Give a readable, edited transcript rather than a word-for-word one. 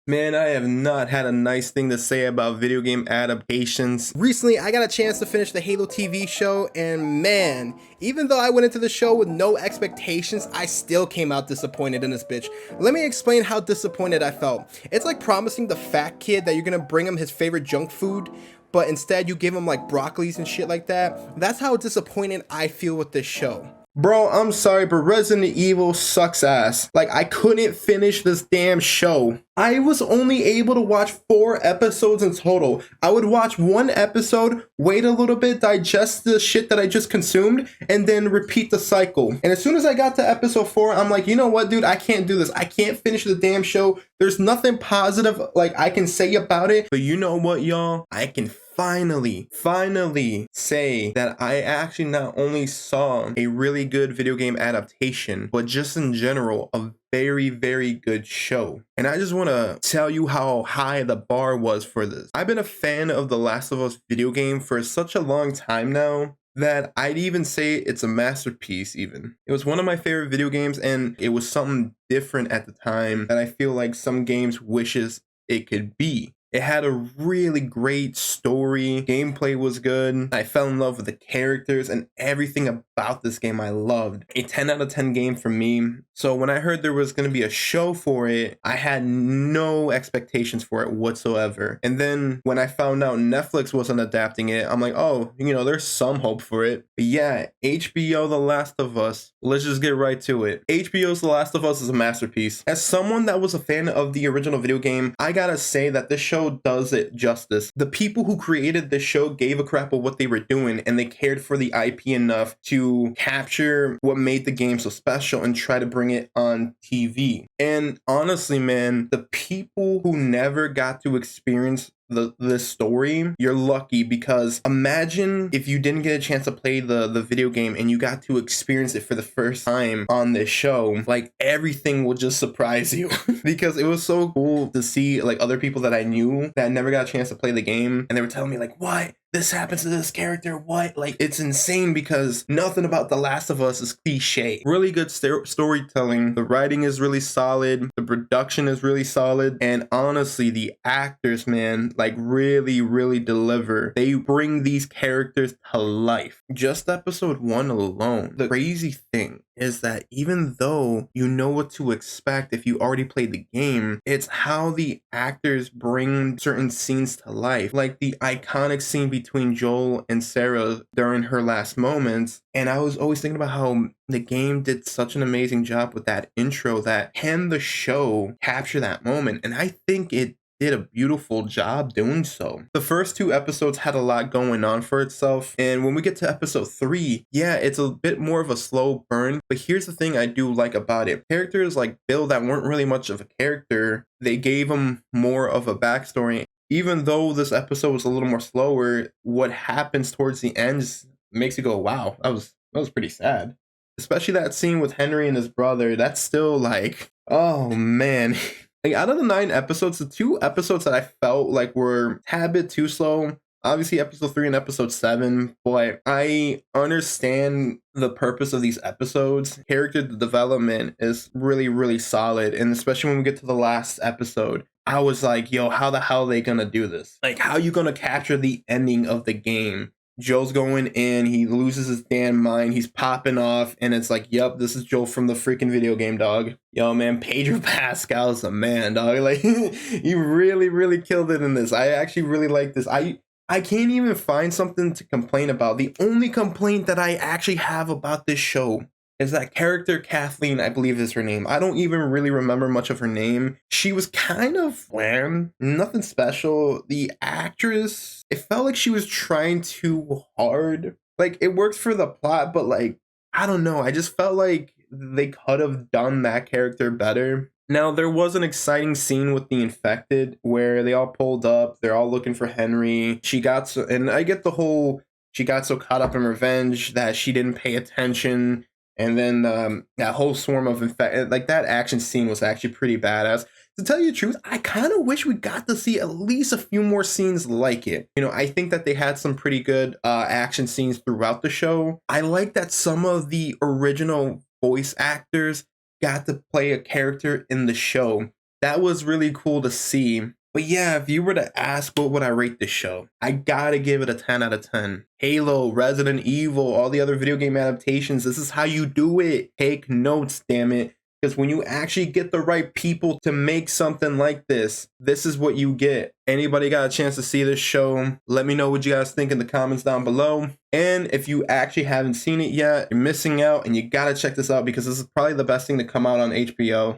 Man, I have not had a nice thing to say about video game adaptations. Recently, I got a chance to finish the Halo TV show, and man, even though I went into the show with no expectations, I still came out disappointed in this bitch. Let me explain how disappointed I felt. It's like promising the fat kid that you're gonna bring him his favorite junk food, but instead you give him like broccolis and shit like that. That's how disappointed I feel with this show. Bro, I'm sorry, but Resident Evil sucks ass. Like, I couldn't finish this damn show. I was only able to watch 4 episodes in total. I would watch one episode, wait a little bit, digest the shit that I just consumed, and then repeat the cycle. And as soon as I got to episode 4, I'm like, you know what, dude? I can't do this. I can't finish the damn show. There's nothing positive like I can say about it. But you know what, y'all? I can finally say that I actually not only saw a really good video game adaptation, but just in general, a very good show. And I just want to tell you how high the bar was for this. I've been a fan of the Last of Us video game for such a long time now that I'd even say it's a masterpiece even. It was one of my favorite video games, and it was something different at the time that I feel like some games wishes it could be. It had a really great story, gameplay was good, I fell in love with the characters, and everything about this game I loved. A 10 out of 10 game for me. So when I heard there was going to be a show for it, I had no expectations for it whatsoever. And then when I found out Netflix wasn't adapting it, I'm like, oh, you know, there's some hope for it. But yeah, HBO The Last of Us, let's just get right to it. HBO's The Last of Us is a masterpiece. As someone that was a fan of the original video game, I gotta say that this show does it justice. The people who created this show gave a crap of what they were doing, and they cared for the IP enough to capture what made the game so special and try to bring it on TV. And honestly, man, the people who never got to experience this story, you're lucky, because imagine if you didn't get a chance to play the video game and you got to experience it for the first time on this show. Like, everything will just surprise you because it was so cool to see like other people that I knew that never got a chance to play the game, and they were telling me like, what? This happens to this character, what? Like, it's insane because nothing about The Last of Us is cliche. Really good storytelling. The writing is really solid. The production is really solid. And honestly, the actors, man, like really deliver. They bring these characters to life. Just episode 1 alone. The crazy thing is that even though you know what to expect if you already played the game, it's how the actors bring certain scenes to life. Like the iconic scene between Joel and Sarah during her last moments. And I was always thinking about how the game did such an amazing job with that intro that can the show capture that moment. And I think it did a beautiful job doing so. The first 2 episodes had a lot going on for itself, and when we get to episode 3, yeah, it's a bit more of a slow burn, but here's the thing I do like about it. Characters like Bill that weren't really much of a character, they gave him more of a backstory. Even though this episode was a little more slower, what happens towards the end makes you go, wow, that was pretty sad. Especially that scene with Henry and his brother, that's still like, oh man. Like, out of the 9 episodes, the 2 episodes that I felt like were a tad bit too slow, obviously episode 3 and episode 7, but I understand the purpose of these episodes. Character development is really solid, and especially when we get to the last episode, I was like, yo, how the hell are they gonna do this? Like, how are you gonna capture the ending of the game? Joel's going in, he loses his damn mind, he's popping off, and it's like, yep, this is Joel from the freaking video game, dog. Yo, man, Pedro Pascal's a man, dog. Like, he really killed it in this. I actually really like this. I can't even find something to complain about. The only complaint that I actually have about this show is that character Kathleen, I believe is her name. I don't even really remember much of her name. She was kind of bland, nothing special. The actress, it felt like she was trying too hard. Like, it works for the plot, but like, I don't know. I just felt like they could have done that character better. Now, there was an exciting scene with the infected where they all pulled up. They're all looking for Henry. And I get the whole, she got so caught up in revenge that she didn't pay attention. And then that whole swarm of infected, like that action scene was actually pretty badass. To tell you the truth, I kind of wish we got to see at least a few more scenes like it. You know, I think that they had some pretty good action scenes throughout the show. I like that some of the original voice actors got to play a character in the show. that was really cool to see. But yeah, if you were to ask what would I rate this show, I gotta give it a 10 out of 10. Halo, Resident Evil, all the other video game adaptations, this is how you do it. Take notes, damn it. Because when you actually get the right people to make something like this is what you get. Anybody got a chance to see this show? Let me know what you guys think in the comments down below. And if you actually haven't seen it yet, you're missing out, and you gotta check this out because this is probably the best thing to come out on HBO.